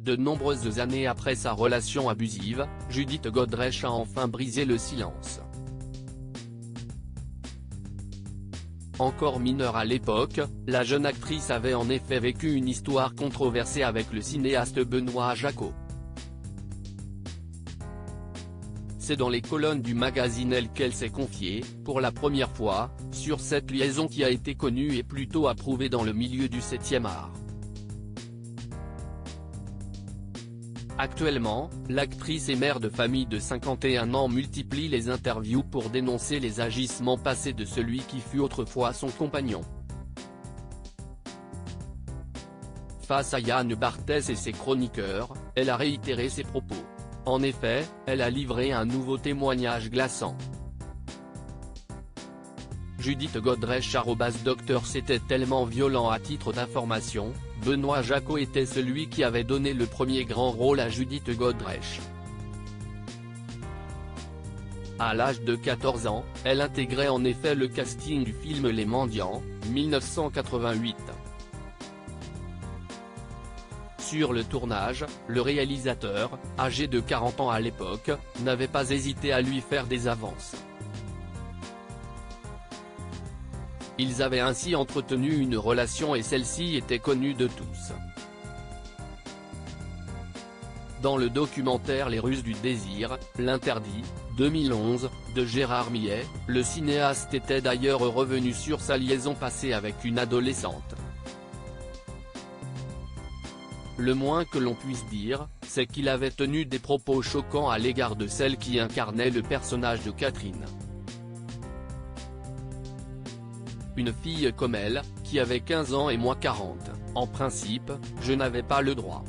De nombreuses années après sa relation abusive, Judith Godrèche a enfin brisé le silence. Encore mineure à l'époque, la jeune actrice avait en effet vécu une histoire controversée avec le cinéaste Benoît Jacquot. C'est dans les colonnes du magazine Elle qu'elle s'est confiée, pour la première fois, sur cette liaison qui a été connue et plutôt approuvée dans le milieu du 7e art. Actuellement, l'actrice et mère de famille de 51 ans multiplie les interviews pour dénoncer les agissements passés de celui qui fut autrefois son compagnon. Face à Yann Barthès et ses chroniqueurs, elle a réitéré ses propos. En effet, elle a livré un nouveau témoignage glaçant. Judith Godrèche @Docteur C'était tellement violent. À titre d'information, Benoît Jacquot était celui qui avait donné le premier grand rôle à Judith Godrèche. À l'âge de 14 ans, elle intégrait en effet le casting du film Les Mendiants, 1988. Sur le tournage, le réalisateur, âgé de 40 ans à l'époque, n'avait pas hésité à lui faire des avances. Ils avaient ainsi entretenu une relation et celle-ci était connue de tous. Dans le documentaire Les Ruses du désir, l'interdit, 2011, de Gérard Millet, le cinéaste était d'ailleurs revenu sur sa liaison passée avec une adolescente. Le moins que l'on puisse dire, c'est qu'il avait tenu des propos choquants à l'égard de celle qui incarnait le personnage de Catherine. Une fille comme elle, qui avait 15 ans et moi 40, en principe, je n'avais pas le droit.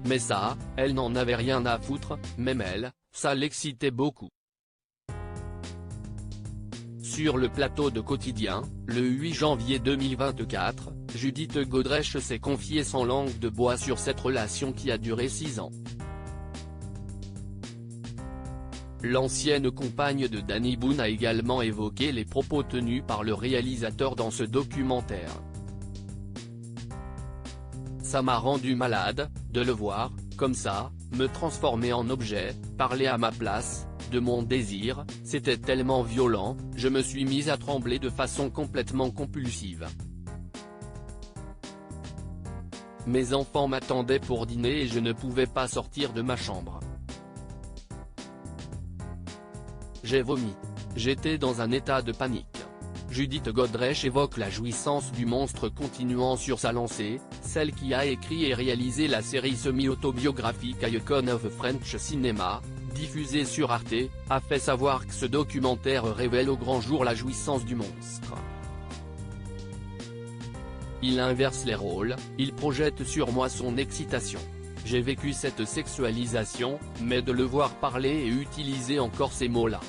Mais ça, elle n'en avait rien à foutre, même elle, ça l'excitait beaucoup. Sur le plateau de Quotidien, le 8 janvier 2024, Judith Godrèche s'est confiée sans langue de bois sur cette relation qui a duré 6 ans. L'ancienne compagne de Danny Boone a également évoqué les propos tenus par le réalisateur dans ce documentaire. Ça m'a rendu malade, de le voir, comme ça, me transformer en objet, parler à ma place, de mon désir, c'était tellement violent, je me suis mise à trembler de façon complètement compulsive. Mes enfants m'attendaient pour dîner et je ne pouvais pas sortir de ma chambre. J'ai vomi. J'étais dans un état de panique. Judith Godrèche évoque la jouissance du monstre continuant sur sa lancée, celle qui a écrit et réalisé la série semi-autobiographique Icon of French Cinema, diffusée sur Arte, a fait savoir que ce documentaire révèle au grand jour la jouissance du monstre. Il inverse les rôles, il projette sur moi son excitation. J'ai vécu cette sexualisation, mais de le voir parler et utiliser encore ces mots-là.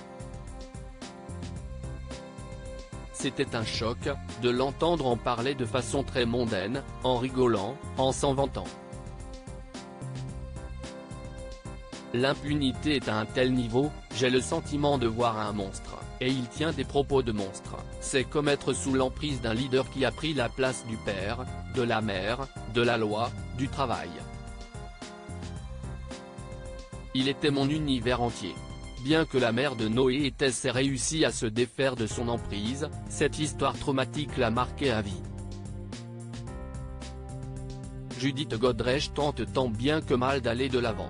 C'était un choc, de l'entendre en parler de façon très mondaine, en rigolant, en s'en vantant. L'impunité est à un tel niveau, j'ai le sentiment de voir un monstre, et il tient des propos de monstre. C'est comme être sous l'emprise d'un leader qui a pris la place du père, de la mère, de la loi, du travail. Il était mon univers entier. Bien que la mère de Noé et Tess ait réussi à se défaire de son emprise, cette histoire traumatique l'a marqué à vie. Judith Godrèche tente tant bien que mal d'aller de l'avant.